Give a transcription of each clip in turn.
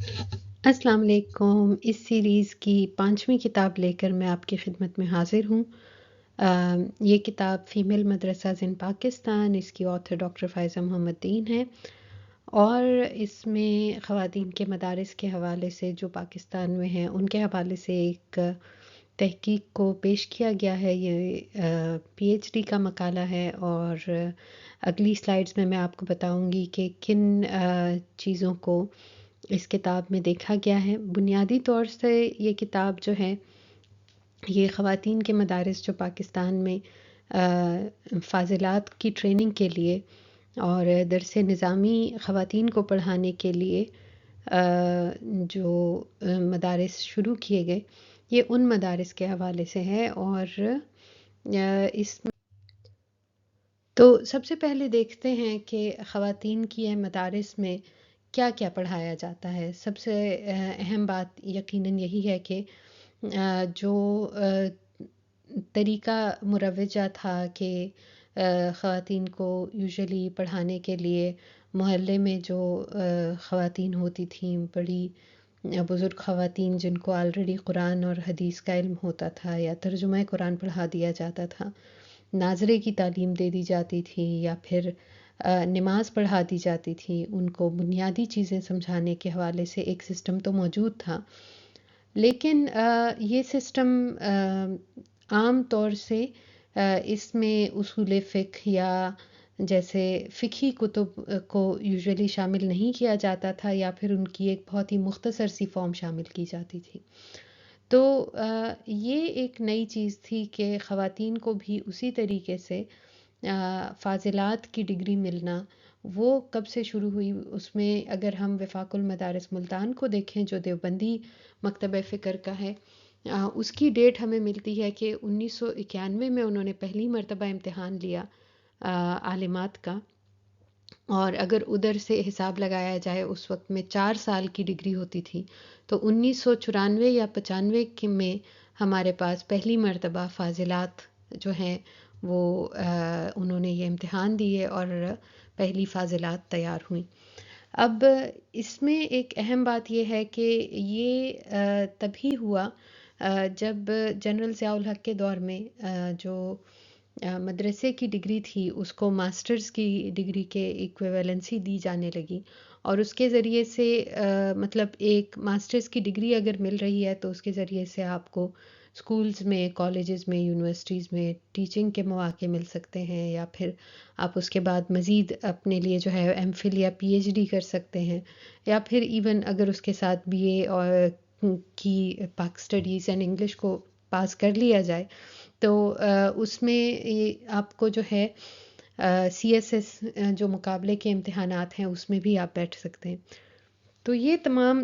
السلام علیکم۔ اس سیریز کی 5ویں کتاب لے کر میں آپ کی خدمت میں حاضر ہوں۔ یہ کتاب فیمیل مدرسہ ان پاکستان، اس کی آتھر ڈاکٹر فائزہ محمد دین ہے، اور اس میں خواتین کے مدارس کے حوالے سے جو پاکستان میں ہیں ان کے حوالے سے ایک تحقیق کو پیش کیا گیا ہے۔ یہ پی ایچ ڈی کا مقالہ ہے، اور اگلی سلائیڈز میں آپ کو بتاؤں گی کہ کن چیزوں کو اس کتاب میں دیکھا گیا ہے۔ بنیادی طور سے یہ کتاب جو ہے یہ خواتین کے مدارس جو پاکستان میں فاضلات کی ٹریننگ کے لیے اور درس نظامی خواتین کو پڑھانے کے لیے جو مدارس شروع کیے گئے، یہ ان مدارس کے حوالے سے ہے۔ اور اس تو سب سے پہلے دیکھتے ہیں کہ خواتین کی مدارس میں کیا کیا پڑھایا جاتا ہے۔ سب سے اہم بات یقیناً یہی ہے کہ جو طریقہ مروجہ تھا کہ خواتین کو یوزلی پڑھانے کے لیے محلے میں جو خواتین ہوتی تھیں، بڑی بزرگ خواتین جن کو آلریڈی قرآن اور حدیث کا علم ہوتا تھا، یا ترجمہ قرآن پڑھا دیا جاتا تھا، ناظرے کی تعلیم دے دی جاتی تھی، یا پھر نماز پڑھا دی جاتی تھی، ان کو بنیادی چیزیں سمجھانے کے حوالے سے ایک سسٹم تو موجود تھا۔ لیکن یہ سسٹم عام طور سے اس میں اصول فقہ یا جیسے فقہی کتب کو یوزلی شامل نہیں کیا جاتا تھا، یا پھر ان کی ایک بہت ہی مختصر سی فارم شامل کی جاتی تھی۔ تو یہ ایک نئی چیز تھی کہ خواتین کو بھی اسی طریقے سے فاضلات کی ڈگری ملنا، وہ کب سے شروع ہوئی؟ اس میں اگر ہم وفاق المدارس ملتان کو دیکھیں جو دیوبندی مکتبہ فکر کا ہے، اس کی ڈیٹ ہمیں ملتی ہے کہ 1991 میں انہوں نے پہلی مرتبہ امتحان لیا عالمات کا، اور اگر ادھر سے حساب لگایا جائے اس وقت میں 4 سال کی ڈگری ہوتی تھی، تو 1994 یا 95 میں ہمارے پاس پہلی مرتبہ فاضلات جو ہیں وہ انہوں نے یہ امتحان دیے اور پہلی فاضلات تیار ہوئیں۔ اب اس میں ایک اہم بات یہ ہے کہ یہ تبھی ہوا جب جنرل ضیاء الحق کے دور میں جو مدرسے کی ڈگری تھی اس کو ماسٹرز کی ڈگری کے ایکویویلنسی دی جانے لگی، اور اس کے ذریعے سے مطلب ایک ماسٹرز کی ڈگری اگر مل رہی ہے تو اس کے ذریعے سے آپ کو اسکولز میں، کالجز میں، یونیورسٹیز میں ٹیچنگ کے مواقع مل سکتے ہیں، یا پھر آپ اس کے بعد مزید اپنے لیے جو ہے ایم فل یا پی ایچ ڈی کر سکتے ہیں، یا پھر ایون اگر اس کے ساتھ بی اے اور کی پاک اسٹڈیز اینڈ انگلش کو پاس کر لیا جائے تو اس میں آپ کو جو ہے سی ایس ایس جو مقابلے کے امتحانات ہیں اس میں بھی آپ بیٹھ سکتے ہیں۔ تو یہ تمام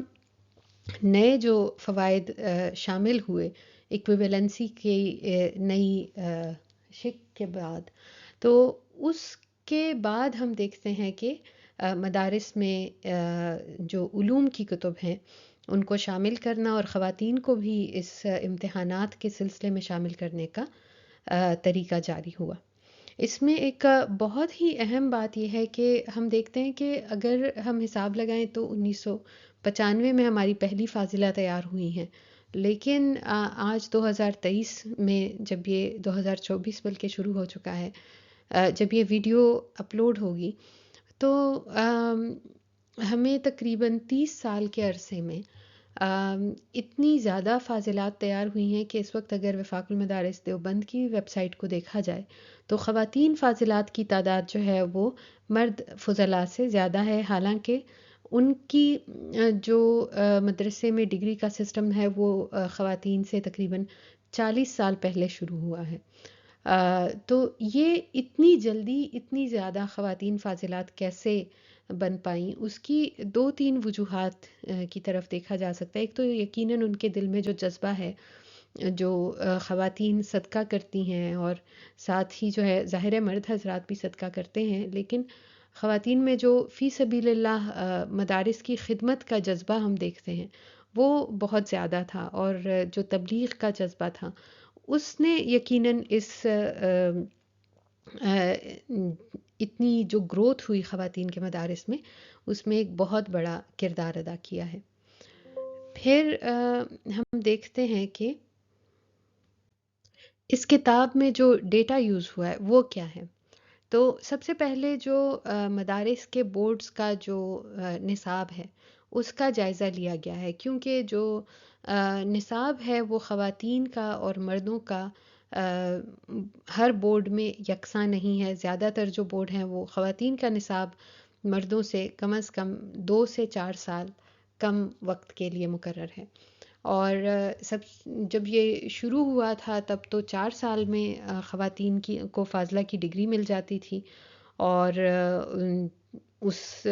نئے جو فوائد شامل ہوئے ایکویویلنسی کی نئی شک کے بعد، تو اس کے بعد ہم دیکھتے ہیں کہ مدارس میں جو علوم کی کتب ہیں ان کو شامل کرنا اور خواتین کو بھی اس امتحانات کے سلسلے میں شامل کرنے کا طریقہ جاری ہوا۔ اس میں ایک بہت ہی اہم بات یہ ہے کہ ہم دیکھتے ہیں کہ اگر ہم حساب لگائیں تو 1995 میں ہماری پہلی فاضلہ تیار ہوئی ہیں، لیکن آج 2023 میں جب یہ 2024 بلکہ شروع ہو چکا ہے، جب یہ ویڈیو اپلوڈ ہوگی تو ہمیں تقریباً 30 سال کے عرصے میں اتنی زیادہ فاضلات تیار ہوئی ہیں کہ اس وقت اگر وفاق المدارس دیوبند کی ویب سائٹ کو دیکھا جائے تو خواتین فاضلات کی تعداد جو ہے وہ مرد فضلاء سے زیادہ ہے، حالانکہ ان کی جو مدرسے میں ڈگری کا سسٹم ہے وہ خواتین سے تقریباً 40 سال پہلے شروع ہوا ہے۔ تو یہ اتنی جلدی اتنی زیادہ خواتین فاضلات کیسے بن پائیں، اس کی 2-3 وجوہات کی طرف دیکھا جا سکتا ہے۔ ایک تو یقیناً ان کے دل میں جو جذبہ ہے، جو خواتین صدقہ کرتی ہیں، اور ساتھ ہی جو ہے ظاہر ہے مرد حضرات بھی صدقہ کرتے ہیں، لیکن خواتین میں جو فی سبیل اللہ مدارس کی خدمت کا جذبہ ہم دیکھتے ہیں وہ بہت زیادہ تھا، اور جو تبلیغ کا جذبہ تھا اس نے یقیناً اس اتنی جو گروتھ ہوئی خواتین کے مدارس میں اس میں ایک بہت بڑا کردار ادا کیا ہے۔ پھر ہم دیکھتے ہیں کہ اس کتاب میں جو ڈیٹا یوز ہوا ہے وہ کیا ہے. تو سب سے پہلے جو مدارس کے بورڈز کا جو نصاب ہے اس کا جائزہ لیا گیا ہے، کیونکہ جو نصاب ہے وہ خواتین کا اور مردوں کا آ، ہر بورڈ میں یکساں نہیں ہے. زیادہ تر جو بورڈ ہیں وہ خواتین کا نصاب مردوں سے کم از کم 2 سے 4 سال کم وقت کے لیے مقرر ہے. اور سب جب یہ شروع ہوا تھا تب تو 4 سال میں خواتین کو فاضلہ کی ڈگری مل جاتی تھی، اور اس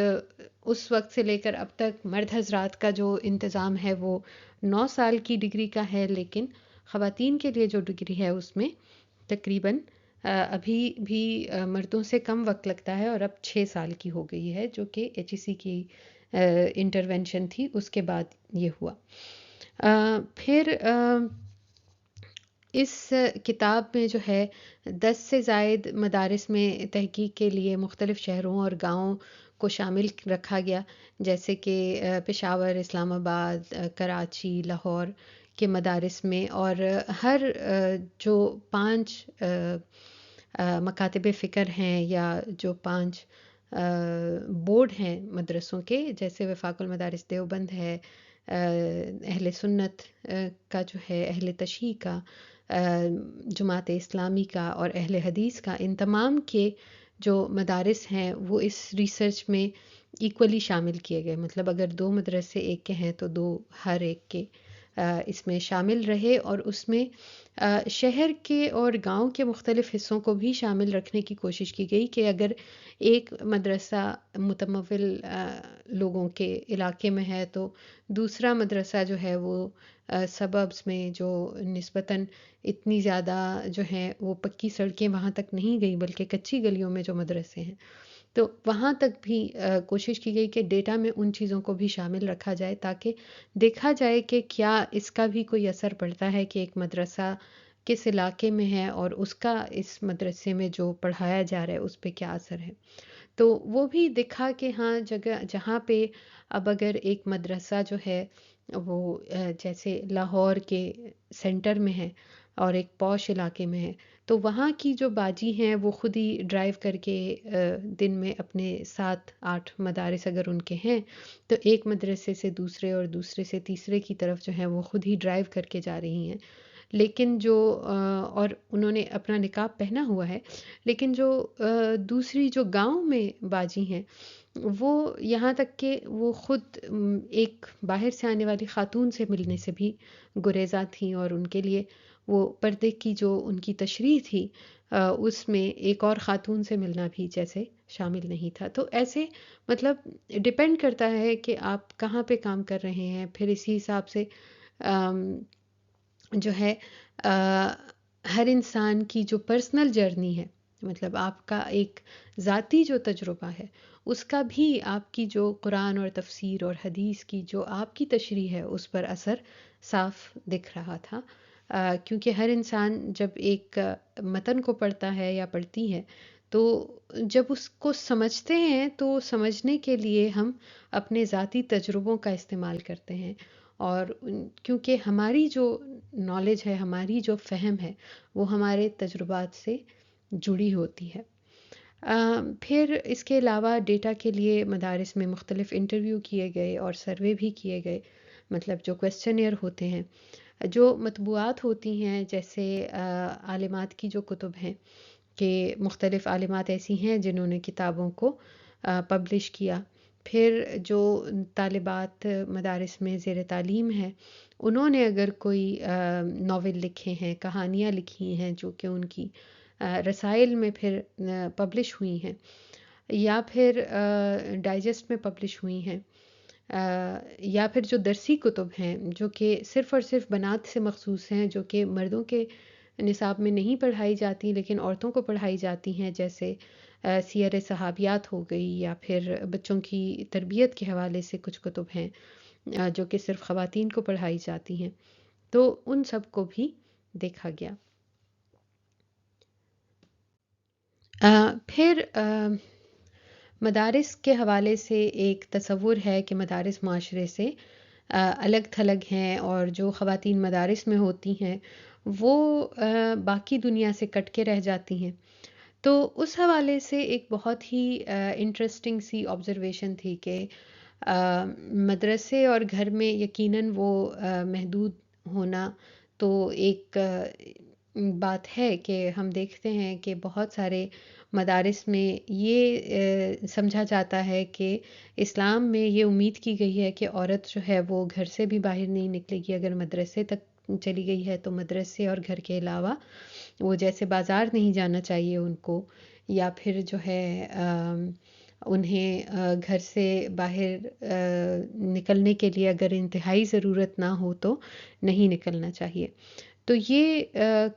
اس وقت سے لے کر اب تک مرد حضرات کا جو انتظام ہے وہ 9 سال کی ڈگری کا ہے، لیکن خواتین کے لیے جو ڈگری ہے اس میں تقریباً ابھی بھی مردوں سے کم وقت لگتا ہے، اور اب 6 سال کی ہو گئی ہے، جو کہ HEC کی انٹرونشن تھی اس کے بعد یہ ہوا. پھر اس کتاب میں جو ہے 10 سے زائد مدارس میں تحقیق کے لیے مختلف شہروں اور گاؤں کو شامل رکھا گیا، جیسے کہ پشاور، اسلام آباد، کراچی، لاہور کے مدارس میں. اور ہر جو 5 مکاتب فکر ہیں یا جو 5 بورڈ ہیں مدرسوں کے، جیسے وفاق المدارس دیوبند ہے، اہل سنت کا جو ہے، اہل تشیع کا، جماعت اسلامی کا اور اہل حدیث کا، ان تمام کے جو مدارس ہیں وہ اس ریسرچ میں ایکولی شامل کیے گئے. مطلب اگر 2 مدرسے ایک کے ہیں تو 2 ہر ایک کے اس میں شامل رہے، اور اس میں شہر کے اور گاؤں کے مختلف حصوں کو بھی شامل رکھنے کی کوشش کی گئی کہ اگر ایک مدرسہ متمول لوگوں کے علاقے میں ہے تو دوسرا مدرسہ جو ہے وہ سببز میں جو نسبتاً اتنی زیادہ جو ہیں وہ پکی سڑکیں وہاں تک نہیں گئی بلکہ کچی گلیوں میں جو مدرسے ہیں، تو وہاں تک بھی کوشش کی گئی کہ ڈیٹا میں ان چیزوں کو بھی شامل رکھا جائے تاکہ دیکھا جائے کہ کیا اس کا بھی کوئی اثر پڑتا ہے کہ ایک مدرسہ کس علاقے میں ہے اور اس کا اس مدرسے میں جو پڑھایا جا رہا ہے اس پہ کیا اثر ہے. تو وہ بھی دکھا کہ ہاں جگہ جہاں پہ اب اگر ایک مدرسہ جو ہے وہ جیسے لاہور کے سینٹر میں ہے اور ایک پوش علاقے میں ہے، تو وہاں کی جو باجی ہیں وہ خود ہی ڈرائیو کر کے دن میں اپنے 7-8 مدارس اگر ان کے ہیں تو ایک مدرسے سے دوسرے اور دوسرے سے تیسرے کی طرف جو ہے وہ خود ہی ڈرائیو کر کے جا رہی ہیں. لیکن جو اور انہوں نے اپنا نقاب پہنا ہوا ہے، لیکن جو دوسری جو گاؤں میں باجی ہیں وہ یہاں تک کہ وہ خود ایک باہر سے آنے والی خاتون سے ملنے سے بھی گریزاں تھیں، اور ان کے لیے وہ پردے کی جو ان کی تشریح تھی اس میں ایک اور خاتون سے ملنا بھی جیسے شامل نہیں تھا. تو ایسے مطلب ڈپینڈ کرتا ہے کہ آپ کہاں پہ کام کر رہے ہیں، پھر اسی حساب سے جو ہے ہر انسان کی جو پرسنل جرنی ہے، مطلب آپ کا ایک ذاتی جو تجربہ ہے اس کا بھی آپ کی جو قرآن اور تفسیر اور حدیث کی جو آپ کی تشریح ہے اس پر اثر صاف دکھ رہا تھا. کیونکہ ہر انسان جب ایک متن کو پڑھتا ہے یا پڑھتی ہے تو جب اس کو سمجھتے ہیں تو سمجھنے کے لیے ہم اپنے ذاتی تجربوں کا استعمال کرتے ہیں، اور کیونکہ ہماری جو نالج ہے، ہماری جو فہم ہے وہ ہمارے تجربات سے جڑی ہوتی ہے. پھر اس کے علاوہ ڈیٹا کے لیے مدارس میں مختلف انٹرویو کیے گئے اور سروے بھی کیے گئے، مطلب جو کویسچنئر ہوتے ہیں. جو مطبوعات ہوتی ہیں جیسے عالمات کی جو کتب ہیں، کہ مختلف عالمات ایسی ہیں جنہوں نے کتابوں کو پبلش کیا. پھر جو طالبات مدارس میں زیر تعلیم ہیں انہوں نے اگر کوئی ناول لکھے ہیں، کہانیاں لکھی ہیں جو کہ ان کی رسائل میں پھر پبلش ہوئی ہیں یا پھر ڈائجسٹ میں پبلش ہوئی ہیں، یا پھر جو درسی کتب ہیں جو کہ صرف اور صرف بنات سے مخصوص ہیں، جو کہ مردوں کے نصاب میں نہیں پڑھائی جاتی لیکن عورتوں کو پڑھائی جاتی ہیں، جیسے سیر صحابیات ہو گئی، یا پھر بچوں کی تربیت کے حوالے سے کچھ کتب ہیں جو کہ صرف خواتین کو پڑھائی جاتی ہیں، تو ان سب کو بھی دیکھا گیا. پھر مدارس کے حوالے سے ایک تصور ہے کہ مدارس معاشرے سے الگ تھلگ ہیں، اور جو خواتین مدارس میں ہوتی ہیں وہ باقی دنیا سے کٹ کے رہ جاتی ہیں۔ تو اس حوالے سے ایک بہت ہی انٹرسٹنگ سی آبزرویشن تھی کہ مدرسے اور گھر میں یقیناً وہ محدود ہونا تو ایک بات ہے کہ ہم دیکھتے ہیں کہ بہت سارے مدارس میں یہ سمجھا جاتا ہے کہ اسلام میں یہ امید کی گئی ہے کہ عورت جو ہے وہ گھر سے بھی باہر نہیں نکلے گی، اگر مدرسے تک چلی گئی ہے تو مدرسے اور گھر کے علاوہ وہ جیسے بازار نہیں جانا چاہیے ان کو، یا پھر جو ہے انہیں گھر سے باہر نکلنے کے لیے اگر انتہائی ضرورت نہ ہو تو نہیں نکلنا چاہیے۔ تو یہ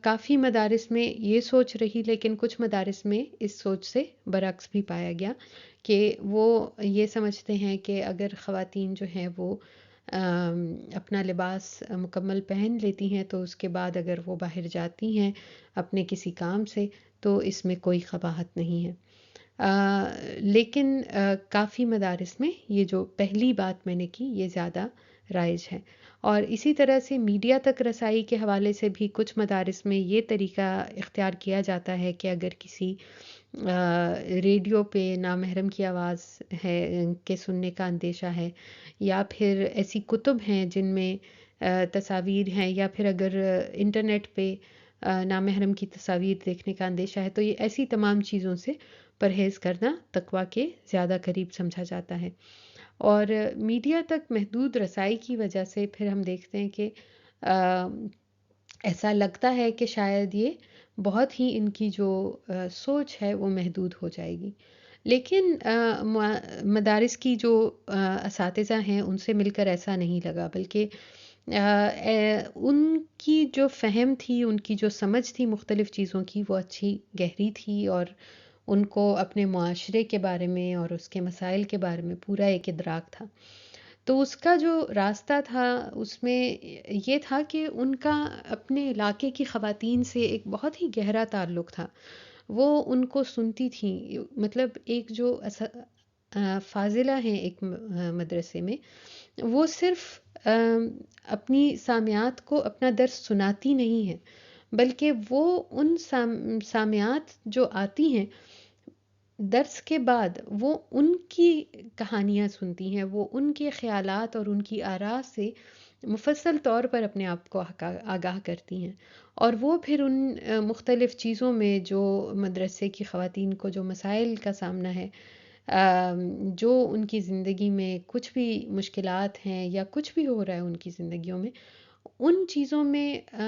کافی مدارس میں یہ سوچ رہی، لیکن کچھ مدارس میں اس سوچ سے برعکس بھی پایا گیا کہ وہ یہ سمجھتے ہیں کہ اگر خواتین جو ہیں وہ اپنا لباس مکمل پہن لیتی ہیں تو اس کے بعد اگر وہ باہر جاتی ہیں اپنے کسی کام سے تو اس میں کوئی قباحت نہیں ہے۔ لیکن کافی مدارس میں یہ جو پہلی بات میں نے کی یہ زیادہ رائج ہے، اور اسی طرح سے میڈیا تک رسائی کے حوالے سے بھی کچھ مدارس میں یہ طریقہ اختیار کیا جاتا ہے کہ اگر کسی ریڈیو پہ نامحرم کی آواز ہے کہ سننے کا اندیشہ ہے، یا پھر ایسی کتب ہیں جن میں تصاویر ہیں، یا پھر اگر انٹرنیٹ پہ نامحرم کی تصاویر دیکھنے کا اندیشہ ہے، تو یہ ایسی تمام چیزوں سے پرہیز کرنا تقویٰ کے زیادہ قریب سمجھا جاتا ہے۔ اور میڈیا تک محدود رسائی کی وجہ سے پھر ہم دیکھتے ہیں کہ ایسا لگتا ہے کہ شاید یہ بہت ہی ان کی جو سوچ ہے وہ محدود ہو جائے گی، لیکن مدارس کی جو اساتذہ ہیں ان سے مل کر ایسا نہیں لگا، بلکہ ان کی جو فہم تھی، ان کی جو سمجھ تھی مختلف چیزوں کی وہ اچھی گہری تھی، اور ان کو اپنے معاشرے کے بارے میں اور اس کے مسائل کے بارے میں پورا ایک ادراک تھا۔ تو اس کا جو راستہ تھا اس میں یہ تھا کہ ان کا اپنے علاقے کی خواتین سے ایک بہت ہی گہرا تعلق تھا، وہ ان کو سنتی تھیں، مطلب ایک جو فاضلہ ہیں ایک مدرسے میں، وہ صرف اپنی سامعات کو اپنا درس سناتی نہیں ہیں، بلکہ وہ ان سامعات جو آتی ہیں درس کے بعد وہ ان کی کہانیاں سنتی ہیں، وہ ان کے خیالات اور ان کی آراء سے مفصل طور پر اپنے آپ کو آگاہ کرتی ہیں، اور وہ پھر ان مختلف چیزوں میں جو مدرسے کی خواتین کو جو مسائل کا سامنا ہے، جو ان کی زندگی میں کچھ بھی مشکلات ہیں یا کچھ بھی ہو رہا ہے ان کی زندگیوں میں، ان چیزوں میں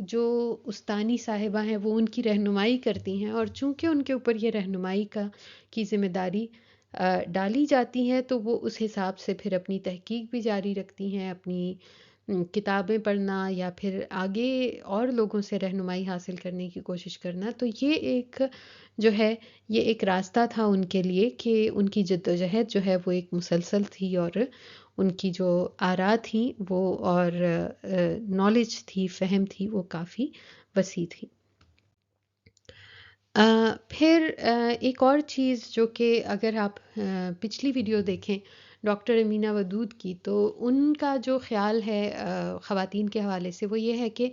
جو استانی صاحبہ ہیں وہ ان کی رہنمائی کرتی ہیں، اور چونکہ ان کے اوپر یہ رہنمائی کی ذمہ داری ڈالی جاتی ہے تو وہ اس حساب سے پھر اپنی تحقیق بھی جاری رکھتی ہیں، اپنی کتابیں پڑھنا یا پھر آگے اور لوگوں سے رہنمائی حاصل کرنے کی کوشش کرنا۔ تو یہ ایک جو ہے یہ ایک راستہ تھا ان کے لیے کہ ان کی جدوجہد جو ہے وہ ایک مسلسل تھی، اور ان کی جو آراء تھیں وہ اور نالج تھی، فہم تھی، وہ کافی وسیع تھی۔ پھر ایک اور چیز جو کہ اگر آپ پچھلی ویڈیو دیکھیں ڈاکٹر امینہ ودود کی، تو ان کا جو خیال ہے خواتین کے حوالے سے وہ یہ ہے کہ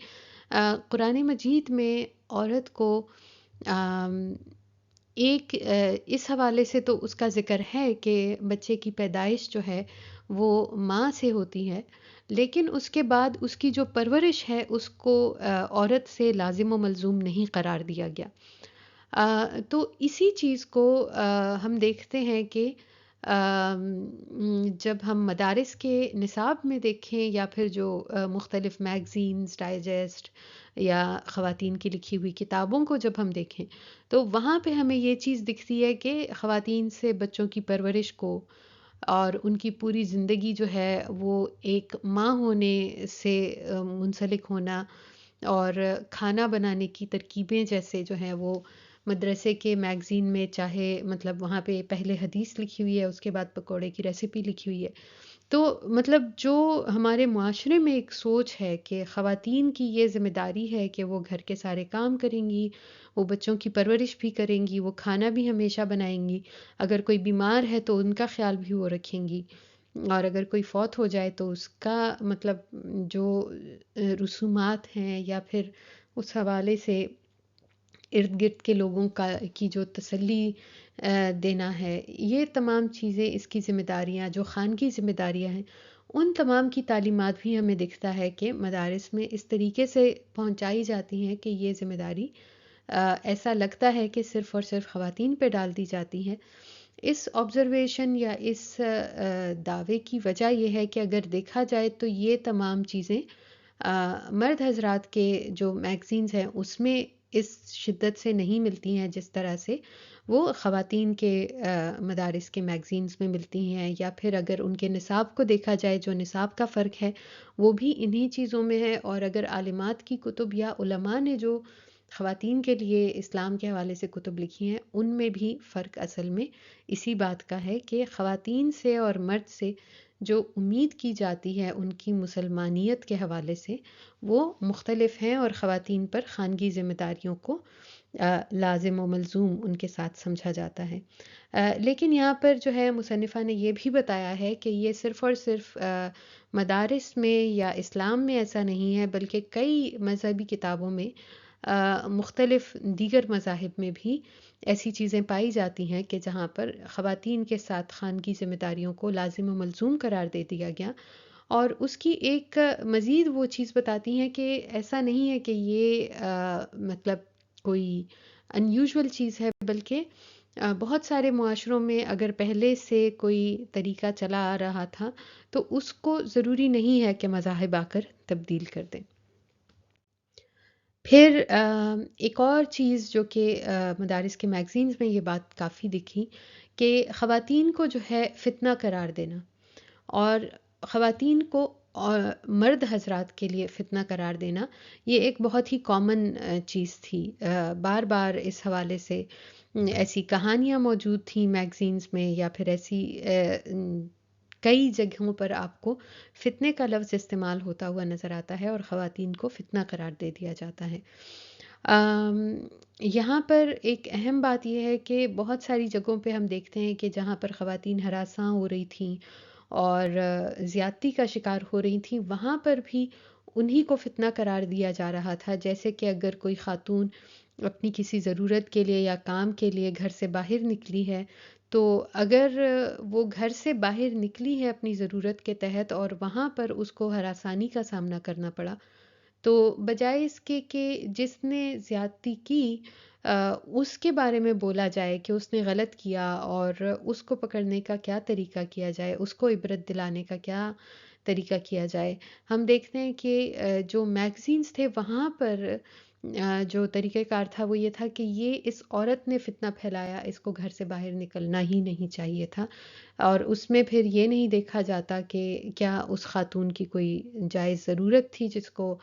قرآن مجید میں عورت کو ایک اس حوالے سے تو اس کا ذکر ہے کہ بچے کی پیدائش جو ہے وہ ماں سے ہوتی ہے، لیکن اس کے بعد اس کی جو پرورش ہے اس کو عورت سے لازم و ملزوم نہیں قرار دیا گیا۔ تو اسی چیز کو ہم دیکھتے ہیں کہ جب ہم مدارس کے نصاب میں دیکھیں یا پھر جو مختلف میگزینز، ڈائجسٹ یا خواتین کی لکھی ہوئی کتابوں کو جب ہم دیکھیں تو وہاں پہ ہمیں یہ چیز دکھتی ہے کہ خواتین سے بچوں کی پرورش کو اور ان کی پوری زندگی جو ہے وہ ایک ماں ہونے سے منسلک ہونا، اور کھانا بنانے کی ترکیبیں جیسے جو ہیں وہ مدرسے کے میگزین میں، چاہے مطلب وہاں پہ پہلے حدیث لکھی ہوئی ہے اس کے بعد پکوڑے کی ریسیپی لکھی ہوئی ہے، تو مطلب جو ہمارے معاشرے میں ایک سوچ ہے کہ خواتین کی یہ ذمہ داری ہے کہ وہ گھر کے سارے کام کریں گی، وہ بچوں کی پرورش بھی کریں گی، وہ کھانا بھی ہمیشہ بنائیں گی، اگر کوئی بیمار ہے تو ان کا خیال بھی وہ رکھیں گی، اور اگر کوئی فوت ہو جائے تو اس کا مطلب جو رسومات ہیں یا پھر اس حوالے سے ارد گرد کے لوگوں کی جو تسلی دینا ہے، یہ تمام چیزیں اس کی ذمہ داریاں جو خانگی ذمہ داریاں ہیں، ان تمام کی تعلیمات بھی ہمیں دکھتا ہے کہ مدارس میں اس طریقے سے پہنچائی جاتی ہیں کہ یہ ذمہ داری ایسا لگتا ہے کہ صرف اور صرف خواتین پہ ڈال دی جاتی ہے۔ اس آبزرویشن یا اس دعوے کی وجہ یہ ہے کہ اگر دیکھا جائے تو یہ تمام چیزیں مرد حضرات کے جو میگزینز ہیں اس میں اس شدت سے نہیں ملتی ہیں جس طرح سے وہ خواتین کے مدارس کے میگزینز میں ملتی ہیں، یا پھر اگر ان کے نصاب کو دیکھا جائے جو نصاب کا فرق ہے وہ بھی انہی چیزوں میں ہے، اور اگر عالمات کی کتب یا علماء نے جو خواتین کے لیے اسلام کے حوالے سے کتب لکھی ہیں ان میں بھی فرق اصل میں اسی بات کا ہے کہ خواتین سے اور مرد سے جو امید کی جاتی ہے ان کی مسلمانیت کے حوالے سے وہ مختلف ہیں، اور خواتین پر خانگی ذمہ داریوں کو لازم و ملزوم ان کے ساتھ سمجھا جاتا ہے۔ لیکن یہاں پر جو ہے مصنفہ نے یہ بھی بتایا ہے کہ یہ صرف اور صرف مدارس میں یا اسلام میں ایسا نہیں ہے، بلکہ کئی مذہبی کتابوں میں مختلف دیگر مذاہب میں بھی ایسی چیزیں پائی جاتی ہیں کہ جہاں پر خواتین کے ساتھ خانگی ذمہ داریوں کو لازم و ملزوم قرار دے دیا گیا، اور اس کی ایک مزید وہ چیز بتاتی ہیں کہ ایسا نہیں ہے کہ یہ مطلب کوئی ان یوزول چیز ہے، بلکہ بہت سارے معاشروں میں اگر پہلے سے کوئی طریقہ چلا آ رہا تھا تو اس کو ضروری نہیں ہے کہ مذاہب آ کر تبدیل کر دیں۔ پھر ایک اور چیز جو کہ مدارس کے میگزینز میں یہ بات کافی دکھی کہ خواتین کو جو ہے فتنہ قرار دینا، اور خواتین کو اور مرد حضرات کے لیے فتنہ قرار دینا، یہ ایک بہت ہی کامن چیز تھی۔ بار بار اس حوالے سے ایسی کہانیاں موجود تھیں میگزینز میں، یا پھر ایسی کئی جگہوں پر آپ کو فتنے کا لفظ استعمال ہوتا ہوا نظر آتا ہے اور خواتین کو فتنہ قرار دے دیا جاتا ہے۔ یہاں پر ایک اہم بات یہ ہے کہ بہت ساری جگہوں پہ ہم دیکھتے ہیں کہ جہاں پر خواتین ہراساں ہو رہی تھیں اور زیادتی کا شکار ہو رہی تھیں، وہاں پر بھی انہی کو فتنہ قرار دیا جا رہا تھا۔ جیسے کہ اگر کوئی خاتون اپنی کسی ضرورت کے لیے یا کام کے لیے گھر سے باہر نکلی ہے، تو اگر وہ گھر سے باہر نکلی ہے اپنی ضرورت کے تحت اور وہاں پر اس کو ہراسانی کا سامنا کرنا پڑا، تو بجائے اس کے کہ جس نے زیادتی کی اس کے بارے میں بولا جائے کہ اس نے غلط کیا اور اس کو پکڑنے کا کیا طریقہ کیا جائے، اس کو عبرت دلانے کا کیا طریقہ کیا جائے، ہم دیکھتے ہیں کہ جو میگزینز تھے وہاں پر جو طریقہ کار تھا وہ یہ تھا کہ یہ اس عورت نے فتنہ پھیلایا، اس کو گھر سے باہر نکلنا ہی نہیں چاہیے تھا، اور اس میں پھر یہ نہیں دیکھا جاتا کہ کیا اس خاتون کی کوئی جائز ضرورت تھی جس کو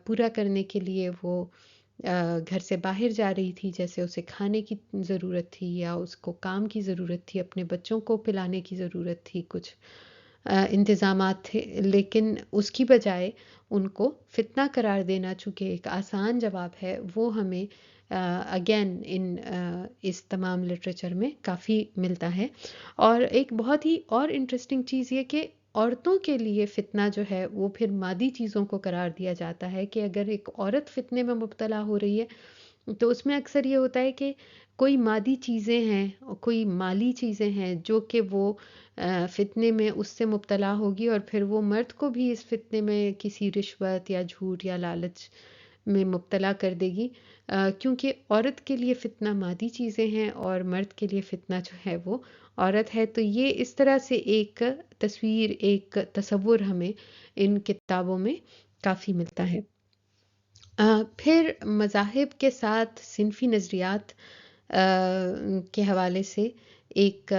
پورا کرنے کے لیے وہ گھر سے باہر جا رہی تھی، جیسے اسے کھانے کی ضرورت تھی یا اس کو کام کی ضرورت تھی، اپنے بچوں کو پلانے کی ضرورت تھی، کچھ انتظامات تھے، لیکن اس کی بجائے ان کو فتنہ قرار دینا چونکہ ایک آسان جواب ہے، وہ ہمیں اگین اس تمام لٹریچر میں کافی ملتا ہے۔ اور ایک بہت ہی اور انٹرسٹنگ چیز یہ کہ عورتوں کے لیے فتنہ جو ہے وہ پھر مادی چیزوں کو قرار دیا جاتا ہے کہ اگر ایک عورت فتنے میں مبتلا ہو رہی ہے تو اس میں اکثر یہ ہوتا ہے کہ کوئی مادی چیزیں ہیں، کوئی مالی چیزیں ہیں جو کہ وہ فتنے میں اس سے مبتلا ہوگی، اور پھر وہ مرد کو بھی اس فتنے میں کسی رشوت یا جھوٹ یا لالچ میں مبتلا کر دے گی، کیونکہ عورت کے لیے فتنہ مادی چیزیں ہیں اور مرد کے لیے فتنہ جو ہے وہ عورت ہے۔ تو یہ اس طرح سے ایک تصویر، ایک تصور ہمیں ان کتابوں میں کافی ملتا ہے۔ پھر مذاہب کے ساتھ صنفی نظریات کے حوالے سے ایک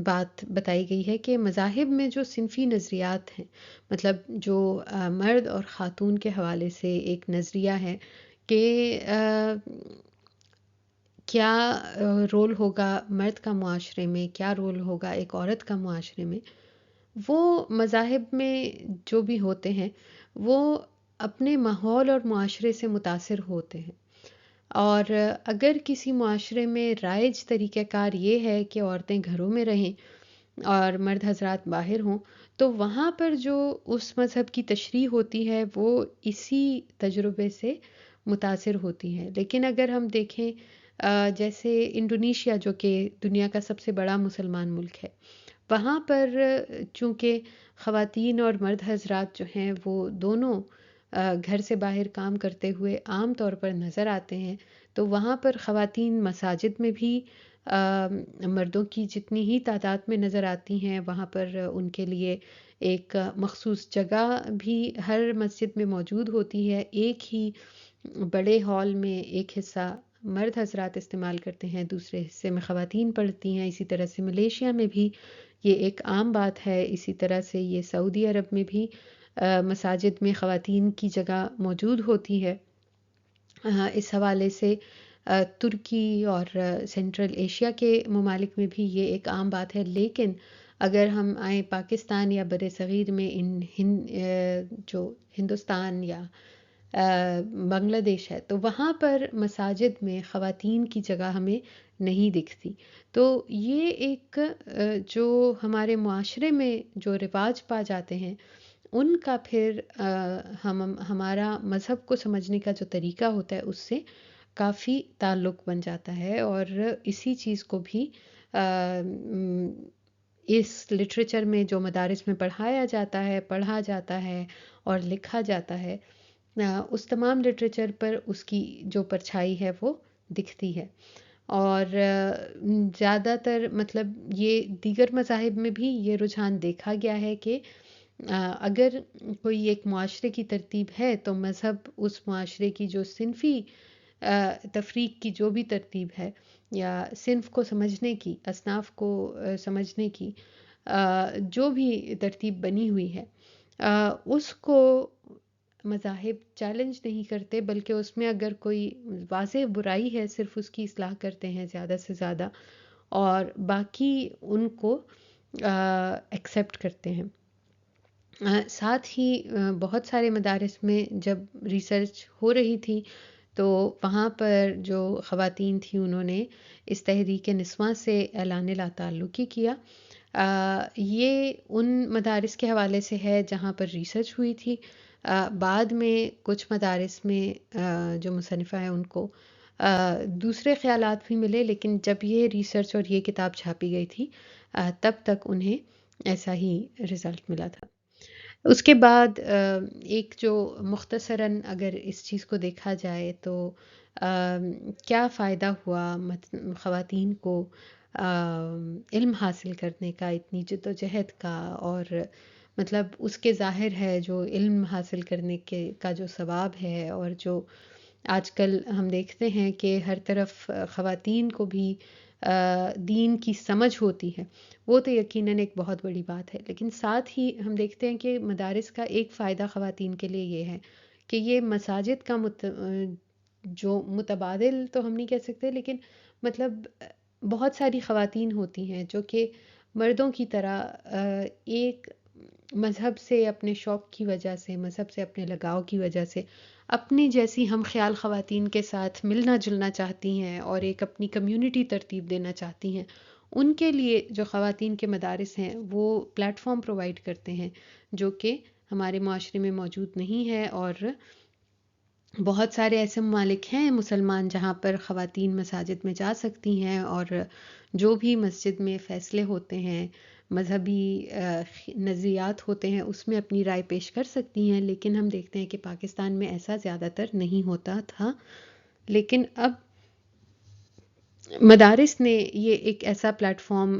بات بتائی گئی ہے کہ مذاہب میں جو صنفی نظریات ہیں، مطلب جو مرد اور خاتون کے حوالے سے ایک نظریہ ہے کہ کیا رول ہوگا مرد کا معاشرے میں، کیا رول ہوگا ایک عورت کا معاشرے میں، وہ مذاہب میں جو بھی ہوتے ہیں وہ اپنے ماحول اور معاشرے سے متاثر ہوتے ہیں، اور اگر کسی معاشرے میں رائج طریقہ کار یہ ہے کہ عورتیں گھروں میں رہیں اور مرد حضرات باہر ہوں، تو وہاں پر جو اس مذہب کی تشریح ہوتی ہے وہ اسی تجربے سے متاثر ہوتی ہے۔ لیکن اگر ہم دیکھیں جیسے انڈونیشیا جو کہ دنیا کا سب سے بڑا مسلمان ملک ہے، وہاں پر چونکہ خواتین اور مرد حضرات جو ہیں وہ دونوں گھر سے باہر کام کرتے ہوئے عام طور پر نظر آتے ہیں، تو وہاں پر خواتین مساجد میں بھی مردوں کی جتنی ہی تعداد میں نظر آتی ہیں، وہاں پر ان کے لیے ایک مخصوص جگہ بھی ہر مسجد میں موجود ہوتی ہے۔ ایک ہی بڑے ہال میں ایک حصہ مرد حضرات استعمال کرتے ہیں، دوسرے حصے میں خواتین پڑھتی ہیں۔ اسی طرح سے ملیشیا میں بھی یہ ایک عام بات ہے، اسی طرح سے یہ سعودی عرب میں بھی مساجد میں خواتین کی جگہ موجود ہوتی ہے۔ اس حوالے سے ترکی اور سینٹرل ایشیا کے ممالک میں بھی یہ ایک عام بات ہے۔ لیکن اگر ہم آئیں پاکستان یا بر صغیر میں جو ہندوستان یا بنگلہ دیش ہے، تو وہاں پر مساجد میں خواتین کی جگہ ہمیں نہیں دکھتی۔ تو یہ ایک جو ہمارے معاشرے میں جو رواج پا جاتے ہیں، ان کا پھر ہمارا مذہب کو سمجھنے کا جو طریقہ ہوتا ہے اس سے کافی تعلق بن جاتا ہے، اور اسی چیز کو بھی اس لٹریچر میں جو مدارس میں پڑھایا جاتا ہے، پڑھا جاتا ہے اور لکھا جاتا ہے، اس تمام لٹریچر پر اس کی جو پرچھائی ہے وہ دکھتی ہے۔ اور زیادہ تر مطلب یہ دیگر مذاہب میں بھی یہ رجحان دیکھا گیا ہے کہ اگر کوئی ایک معاشرے کی ترتیب ہے تو مذہب اس معاشرے کی جو صنفی تفریق کی جو بھی ترتیب ہے، یا صنف کو سمجھنے کی، اصناف کو سمجھنے کی جو بھی ترتیب بنی ہوئی ہے، اس کو مذاہب چیلنج نہیں کرتے، بلکہ اس میں اگر کوئی واضح برائی ہے صرف اس کی اصلاح کرتے ہیں زیادہ سے زیادہ، اور باقی ان کو ایکسیپٹ کرتے ہیں۔ ساتھ ہی بہت سارے مدارس میں جب ریسرچ ہو رہی تھی تو وہاں پر جو خواتین تھیں انہوں نے اس تحریک نسواں سے اعلان لا تعلقی کیا۔ یہ ان مدارس کے حوالے سے ہے جہاں پر ریسرچ ہوئی تھی۔ بعد میں کچھ مدارس میں جو مصنفہ ہیں ان کو دوسرے خیالات بھی ملے، لیکن جب یہ ریسرچ اور یہ کتاب چھاپی گئی تھی تب تک انہیں ایسا ہی رزلٹ ملا تھا۔ اس کے بعد ایک جو مختصراً اگر اس چیز کو دیکھا جائے تو کیا فائدہ ہوا خواتین کو علم حاصل کرنے کا، اتنی جدوجہد کا، اور مطلب اس کے ظاہر ہے جو علم حاصل کرنے کا جو ثواب ہے، اور جو آج کل ہم دیکھتے ہیں کہ ہر طرف خواتین کو بھی دین کی سمجھ ہوتی ہے، وہ تو یقیناً ایک بہت بڑی بات ہے۔ لیکن ساتھ ہی ہم دیکھتے ہیں کہ مدارس کا ایک فائدہ خواتین کے لیے یہ ہے کہ یہ مساجد کا جو متبادل تو ہم نہیں کہہ سکتے، لیکن مطلب بہت ساری خواتین ہوتی ہیں جو کہ مردوں کی طرح ایک مذہب سے اپنے شوق کی وجہ سے، مذہب سے اپنے لگاؤ کی وجہ سے اپنی جیسی ہم خیال خواتین کے ساتھ ملنا جلنا چاہتی ہیں اور ایک اپنی کمیونٹی ترتیب دینا چاہتی ہیں۔ ان کے لیے جو خواتین کے مدارس ہیں وہ پلیٹ فارم پرووائڈ کرتے ہیں جو کہ ہمارے معاشرے میں موجود نہیں ہے، اور بہت سارے ایسے ممالک ہیں مسلمان جہاں پر خواتین مساجد میں جا سکتی ہیں اور جو بھی مسجد میں فیصلے ہوتے ہیں، مذہبی نظریات ہوتے ہیں، اس میں اپنی رائے پیش کر سکتی ہیں۔ لیکن ہم دیکھتے ہیں کہ پاکستان میں ایسا زیادہ تر نہیں ہوتا تھا، لیکن اب مدارس نے یہ ایک ایسا پلیٹ فارم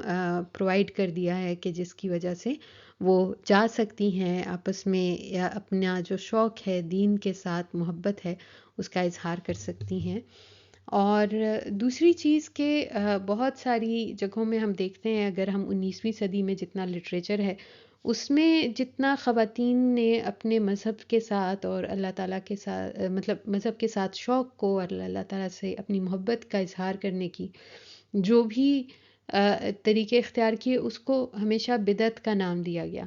پرووائڈ کر دیا ہے کہ جس کی وجہ سے وہ جا سکتی ہیں آپس میں، یا اپنا جو شوق ہے، دین کے ساتھ محبت ہے، اس کا اظہار کر سکتی ہیں۔ اور دوسری چیز کہ بہت ساری جگہوں میں ہم دیکھتے ہیں، اگر ہم 19ویں صدی میں جتنا لٹریچر ہے اس میں جتنا خواتین نے اپنے مذہب کے ساتھ اور اللہ تعالیٰ کے ساتھ، مطلب مذہب کے ساتھ شوق کو اور اللہ تعالیٰ سے اپنی محبت کا اظہار کرنے کی جو بھی طریقے اختیار کیے، اس کو ہمیشہ بدعت کا نام دیا گیا۔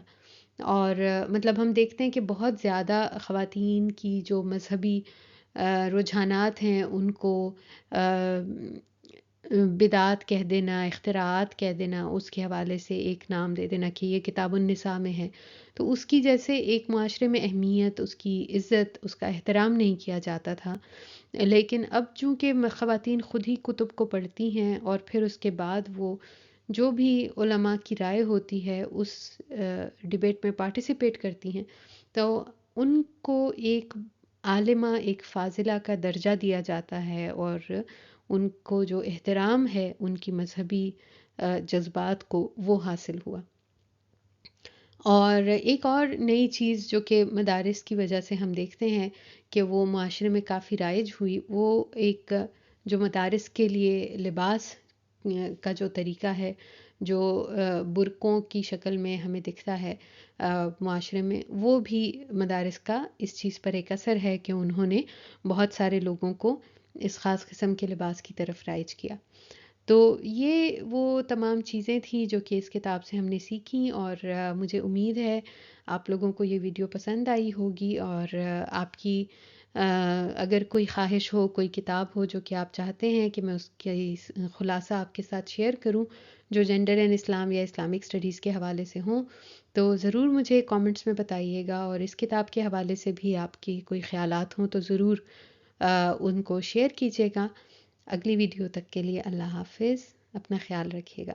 اور مطلب ہم دیکھتے ہیں کہ بہت زیادہ خواتین کی جو مذہبی رجحانات ہیں ان کو بدعات کہہ دینا، اختراعات کہہ دینا، اس کے حوالے سے ایک نام دے دینا کہ یہ کتاب النساء میں ہے، تو اس کی جیسے ایک معاشرے میں اہمیت، اس کی عزت، اس کا احترام نہیں کیا جاتا تھا۔ لیکن اب چونکہ خواتین خود ہی کتب کو پڑھتی ہیں اور پھر اس کے بعد وہ جو بھی علماء کی رائے ہوتی ہے اس ڈیبیٹ میں پارٹیسپیٹ کرتی ہیں، تو ان کو ایک عالمہ، ایک فاضلہ کا درجہ دیا جاتا ہے، اور ان کو جو احترام ہے ان کی مذہبی جذبات کو وہ حاصل ہوا۔ اور ایک اور نئی چیز جو کہ مدارس کی وجہ سے ہم دیکھتے ہیں کہ وہ معاشرے میں کافی رائج ہوئی، وہ ایک جو مدارس کے لیے لباس کا جو طریقہ ہے، جو برقعوں کی شکل میں ہمیں دکھتا ہے معاشرے میں، وہ بھی مدارس کا اس چیز پر ایک اثر ہے کہ انہوں نے بہت سارے لوگوں کو اس خاص قسم کے لباس کی طرف رائج کیا۔ تو یہ وہ تمام چیزیں تھیں جو کہ اس کتاب سے ہم نے سیکھیں، اور مجھے امید ہے آپ لوگوں کو یہ ویڈیو پسند آئی ہوگی، اور آپ کی اگر کوئی خواہش ہو، کوئی کتاب ہو جو کہ آپ چاہتے ہیں کہ میں اس کی خلاصہ آپ کے ساتھ شیئر کروں جو جنڈر اینڈ اسلام یا اسلامک اسٹڈیز کے حوالے سے ہوں، تو ضرور مجھے کامنٹس میں بتائیے گا، اور اس کتاب کے حوالے سے بھی آپ کی کوئی خیالات ہوں تو ضرور ان کو شیئر کیجیے گا۔ اگلی ویڈیو تک کے لیے اللہ حافظ، اپنا خیال رکھیے گا۔